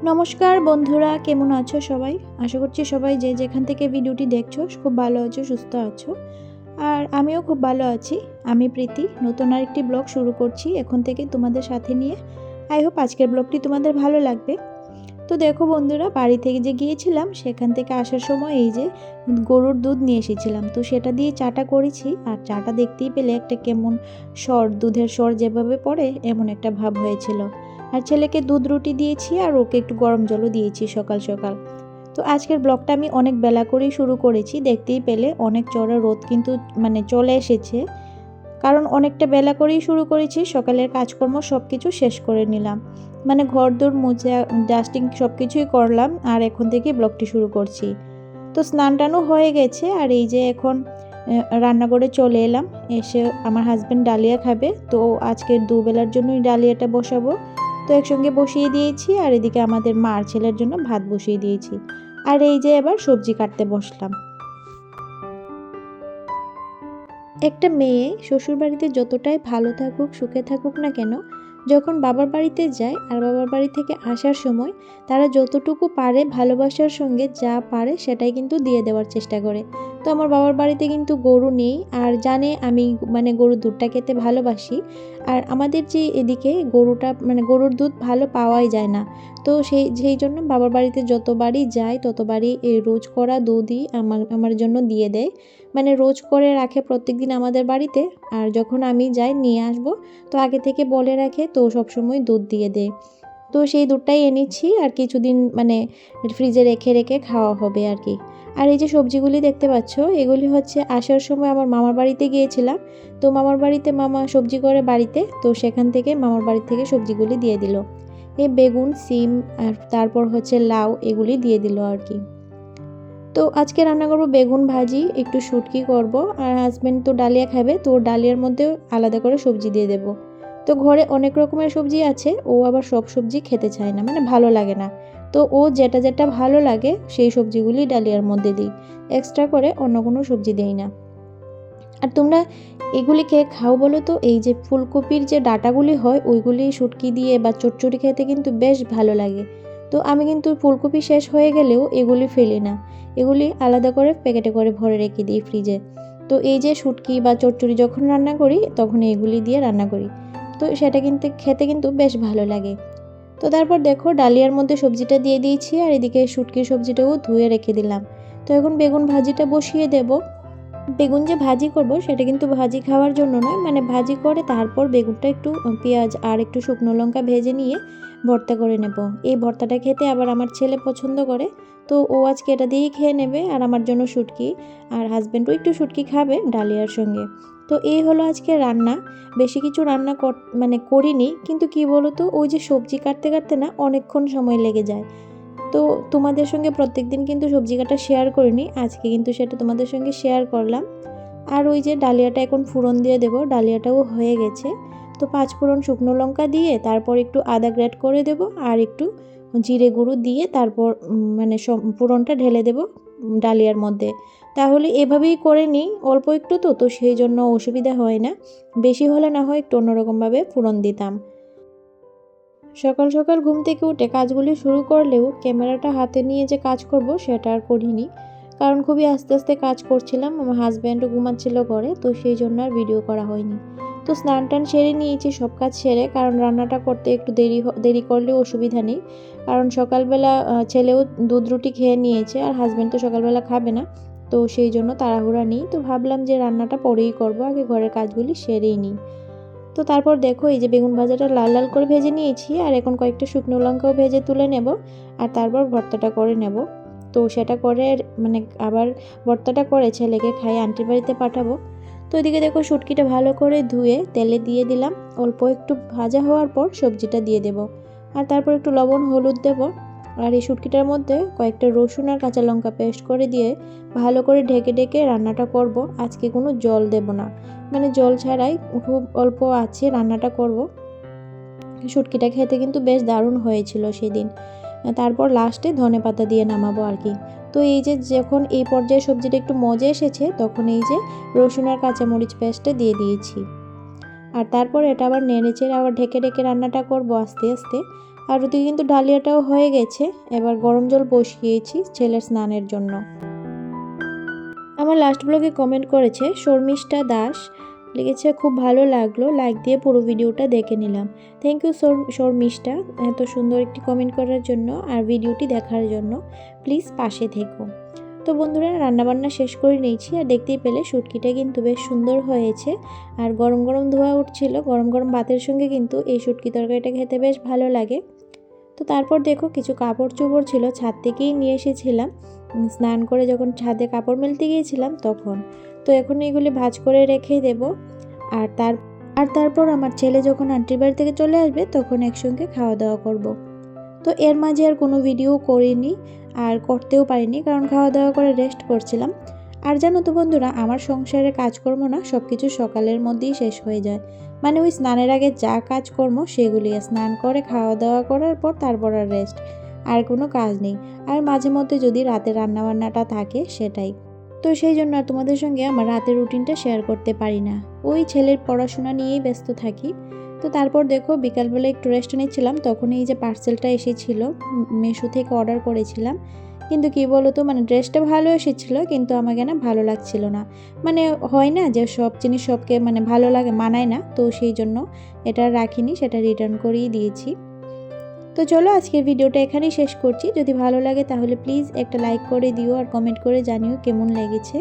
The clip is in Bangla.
নমস্কার বন্ধুরা, কেমন আছো সবাই? আশা করছি সবাই যে যেখান থেকে ভিডিওটি দেখছো খুব ভালো আছো, সুস্থ আছো। আর আমিও খুব ভালো আছি। আমি প্রীতি নতুন আরেকটি ব্লগ শুরু করছি এখন থেকে তোমাদের সাথে নিয়ে। আই হোপ আজকের ব্লগটি তোমাদের ভালো লাগবে। তো দেখো বন্ধুরা, বাড়ি থেকে যে গিয়েছিলাম সেখান থেকে আসার সময় এই যে গরুর দুধ নিয়ে এসেছিলাম, তো সেটা দিয়ে চাটা করেছি। আর চাটা দেখতেই পেলে একটা কেমন স্বর, দুধের স্বর যেভাবে পড়ে এমন একটা ভাব হয়েছিল। আর ছেলেকে দুধ রুটি দিয়েছি আর ওকে একটু গরম জলও দিয়েছি সকাল সকাল। তো আজকের ব্লগটা আমি অনেক বেলা করেই শুরু করেছি, দেখতেই পেলে অনেক চড়া রোদ কিন্তু চলে এসেছে। কারণ অনেকটা বেলা করেই শুরু করেছি, সকালের কাজকর্ম সব কিছু শেষ করে নিলাম, ঘরদোর মোছা ডাস্টিং সব কিছুই করলাম। আর এখন থেকে ব্লগটি শুরু করছি। তো স্নান টানও হয়ে গেছে আর এই যে এখন রান্নাঘরে চলে এলাম। এসে আমার হাজব্যান্ড ডালিয়া খাবে, তো আজকের দুবেলার জন্যই ডালিয়াটা বসাবো। তো একসঙ্গে বসিয়ে দিয়েছি আর এদিকে আমাদের মার ছেলের জন্য ভাত বসিয়ে দিয়েছি। আর এই যে এবার সবজি কাটতে বসলাম। একটা মেয়ে শ্বশুরবাড়িতে যতটাই ভালো থাকুক, সুখে থাকুক না কেন, যখন বাবার বাড়িতে যায় আর বাবার বাড়ি থেকে আসার সময় তারা যতটুকু পারে ভালোবাসার সঙ্গে যা পারে সেটাই কিন্তু দিয়ে দেওয়ার চেষ্টা করে। তো আমার বাবার বাড়িতে কিন্তু গরু নেই, আর জানে আমি গরুর দুধটা খেতে ভালোবাসি। আর আমাদের যে এদিকে গরুটা গরুর দুধ ভালো পাওয়াই যায় না। তো সেই জন্য বাবার বাড়িতে যতবারই যাই ততবারই এই রোজ করা দুধই আমার জন্য দিয়ে দেয়। রোজ করে রাখে প্রত্যেকদিন আমাদের বাড়িতে। আর যখন আমি যাই নিয়ে আসব, তো আগে থেকে বলে রাখে, তো সবসময় দুধ দিয়ে দেয়। তো সেই দুধটাই এনেছি আর কিছুদিন ফ্রিজে রেখে রেখে খাওয়া হবে আর কি। আর এই যে সবজিগুলি দেখতে পাচ্ছ, এগুলি হচ্ছে আসার সময় আমার মামার বাড়িতে গিয়েছিলাম। তো মামার বাড়িতে মামা সবজি করে বাড়িতে, তো সেখান থেকে মামার বাড়ি থেকে সবজিগুলি দিয়ে দিল। এই বেগুন, সিম আর তারপর হচ্ছে লাউ, এগুলি দিয়ে দিল আর কি। তো আজকে রান্না করব বেগুন ভাজি, একটু শুটকি করব। আর হাজব্যান্ড তো ডালিয়া খাবে, তো ডালিয়ার মধ্যে আলাদা করে সবজি দিয়ে দেব। তো ঘরে অনেক রকমের সবজি আছে, ও আবার সব সবজি খেতে চায় না, ভালো লাগে না। তো ও যেটা যেটা ভালো লাগে সেই সবজিগুলি ডালিয়ার মধ্যে দিই, এক্সট্রা করে অন্য কোনো সবজি দেই না। আর তোমরা এগুলি খেয়ে খাও বলো তো? এই যে ফুলকপির যে ডাঁটাগুলি হয় ওইগুলি শুটকি দিয়ে বা চচ্চড়ি খেতে কিন্তু বেশ ভালো লাগে। তো আমি কিন্তু ফুলকপি শেষ হয়ে গেলেও এগুলি ফেলি না, এগুলি আলাদা করে প্যাকেটে করে ভরে রেখে দিই ফ্রিজে। তো এই যে শুটকি বা চচ্চড়ি যখন রান্না করি তখন এগুলি দিয়ে রান্না করি, তো সেটা কিন্তু খেতে কিন্তু বেশ ভালো লাগে। তো তারপর দেখো ডালিয়ার মধ্যে সবজিটা দিয়ে দিয়েছি আর এদিকে শুটকির সবজিটাও ধুয়ে রেখে দিলাম। তো এখন বেগুন ভাজিটা বসিয়ে দেব। বেগুন যে ভাজি করব সেটা কিন্তু ভাজি খাওয়ার জন্য নয়, ভাজি করে তারপর বেগুনটা একটু পেঁয়াজ আর একটু শুকনো লঙ্কা ভেজে নিয়ে ভর্তা করে নেব। এই ভর্তাটা খেতে আবার আমার ছেলে পছন্দ করে, তো ও আজকে এটা দিয়েই খেয়ে নেবে। আর আমার জন্য শুটকি, আর হাজব্যান্ডও একটু শুটকি খাবে ডালিয়ার সঙ্গে। তো এই হলো আজকে রান্না। বেশি কিছু রান্না করিনি, কিন্তু কি বলো তো, ওই যে সবজি কাটতে কাটতে না অনেকক্ষণ সময় লেগে যায়। তো তোমাদের সঙ্গে প্রত্যেকদিন কিন্তু সবজি কাটা শেয়ার করিনি, আজকে কিন্তু সেটা তোমাদের সঙ্গে শেয়ার করলাম। আর ওই যে ডালিয়াটা এখন ফোড়ন দিয়ে দেব, ডালিয়াটাও হয়ে গেছে। তো 5 ফোড়ন শুকনো লঙ্কা দিয়ে তারপর একটু আদা গ্রেট করে দেব আর একটু জিরে গুঁড়ো দিয়ে তারপর ফোড়নটা ঢেলে দেব ডালিয়ার মধ্যে। তাহলে এভাবেই করে নিই, অল্প একটু তো সেই জন্য অসুবিধা হয় না। বেশি হলে না হয় একটু অন্যরকমভাবে ফোড়ন দিতাম। সকাল সকাল ঘুম থেকে উঠে কাজগুলি শুরু করলেও ক্যামেরাটা হাতে নিয়ে যে কাজ করব সেটা আর করিনি, কারণ খুবই আস্তে আস্তে কাজ করছিলাম। আমার হাজব্যান্ডও ঘুমাচ্ছিল ঘরে, তো সেই জন্য আর ভিডিও করা হয়নি। তো স্নান টান সেরে নিয়েছি, সব কাজ সেরে, কারণ রান্নাটা করতে একটু দেরি করলেও অসুবিধা নেই। কারণ সকালবেলা ছেলেও দুধ রুটি খেয়ে নিয়েছে আর হাজব্যান্ড তো সকালবেলা খাবে না, তো সেই জন্য তাড়াহুড়া নেই। তো ভাবলাম যে রান্নাটা পরেই করব, আগে ঘরের কাজগুলি সেরেই নিই। তো তারপর দেখো এই যে বেগুন ভাজাটা লাল লাল করে ভেজে নিয়েছি আর এখন কয়েকটা শুকনো লঙ্কাও ভেজে তুলে নেব। আর তারপর ভর্তাটা করে নেব। তো সেটা করে আবার ভর্তাটা করে ছেলেকে খাইয়ে আন্টির বাড়িতে পাঠাবো। তো এদিকে দেখো শুটকিটা ভালো করে ধুয়ে তেলে দিয়ে দিলাম, অল্প একটু ভাজা হওয়ার পর সবজিটা দিয়ে দেব। আর তারপর একটু লবণ হলুদ দেব। আর এই শুটকিটার মধ্যে কয়েকটা রসুন আর কাঁচা লঙ্কা পেস্ট করে দিয়ে ভালো করে ঢেকে ঢেকে রান্নাটা করব। আজকে কোনো জল দেব না, জল ছাড়াই খুব অল্প আছে রান্নাটা করব। শুটকিটা খেতে কিন্তু বেশ দারুণ হয়েছিল সেদিন। তারপর লাস্টে ধনেপাতা দিয়ে নামাবো আর কি। তো এই যে যখন এই পর্যায়ে সবজিটা একটু মজে এসেছে তখন এই যে রসুন আর কাঁচামরিচ পেস্টটা দিয়ে দিয়েছি। আর তারপর এটা আবার নেড়েচেড়ে আবার ঢেকে ঢেকে রান্নাটা করব আস্তে আস্তে। আর ওদিকে কিন্তু ডালিয়াটাও হয়ে গেছে। এবার গরম জল বসিয়েছি ছেলের স্নানের জন্য। আমার লাস্ট ব্লগে কমেন্ট করেছে শর্মিষ্ঠা দাস, লিখেছে খুব ভালো লাগলো, লাইক দিয়ে পুরো ভিডিওটা দেখে নিলাম। থ্যাংক ইউ শর্মিষ্ঠা, এত সুন্দর একটি কমেন্ট করার জন্য আর ভিডিওটি দেখার জন্য। প্লিজ পাশে থেকো। তো বন্ধুরা, রান্নাবান্না শেষ করে নিয়েছি আর দেখতেই পেলে শুটকিটা কিন্তু বেশ সুন্দর হয়েছে। আর গরম গরম ধোয়া উঠছিল, গরম গরম ভাতের সঙ্গে কিন্তু এই শুটকি তরকারিটা খেতে বেশ ভালো লাগে। তো তারপর দেখো কিছু কাপড় চোপড় ছিল, ছাদ থেকেই নিয়ে এসেছিলাম স্নান করে, যখন ছাদে কাপড় মেলতে গিয়েছিলাম তখন। তো এখন এগুলি ভাঁজ করে রেখে দেব। আর তারপর আমার ছেলে যখন আন্টির বাড়ি থেকে চলে আসবে তখন একসঙ্গে খাওয়া দাওয়া করব। তো এর মাঝে আর কোনো ভিডিও করিনি আর করতেও পারিনি, কারণ খাওয়া দাওয়া করে রেস্ট করছিলাম। আর জানো তো বন্ধুরা, আমার সংসারের কাজকর্ম না সব কিছু সকালের মধ্যেই শেষ হয়ে যায়। মানে ওই স্নানের আগে যা কাজকর্ম সেগুলি, স্নান করে খাওয়া দাওয়া করার পর তারপর আর রেস্ট, আর কোনো কাজ নেই। আর মাঝে মধ্যে যদি রাতে রান্নাবান্নাটা থাকে সেটাই। তো সেই জন্য আর তোমাদের সঙ্গে আমার রাতের রুটিনটা শেয়ার করতে পারি না, ওই ছেলের পড়াশোনা নিয়েই ব্যস্ত থাকি। তো তারপর দেখো বিকালবেলা একটু রেস্ট নিচ্ছিলাম, তখন এই যে পার্সেলটা এসেছিল, মেশো থেকে অর্ডার করেছিলাম। কিন্তু কি বলো তো, মানে ড্রেসটা ভালো এসেছিলো কিন্তু আমাকে না ভালো লাগছিল না। মানে হয় না যে সব জিনিস সবকে মানে ভালো লাগে, মানায় না, তো সেই জন্য এটা রাখিনি, সেটা রিটার্ন করেই দিয়েছি। তো চলো আজকের ভিডিওটা এখানেই শেষ করছি। যদি ভালো লাগে তাহলে প্লিজ একটা লাইক করে দিও আর কমেন্ট করে জানিও কেমন লেগেছে।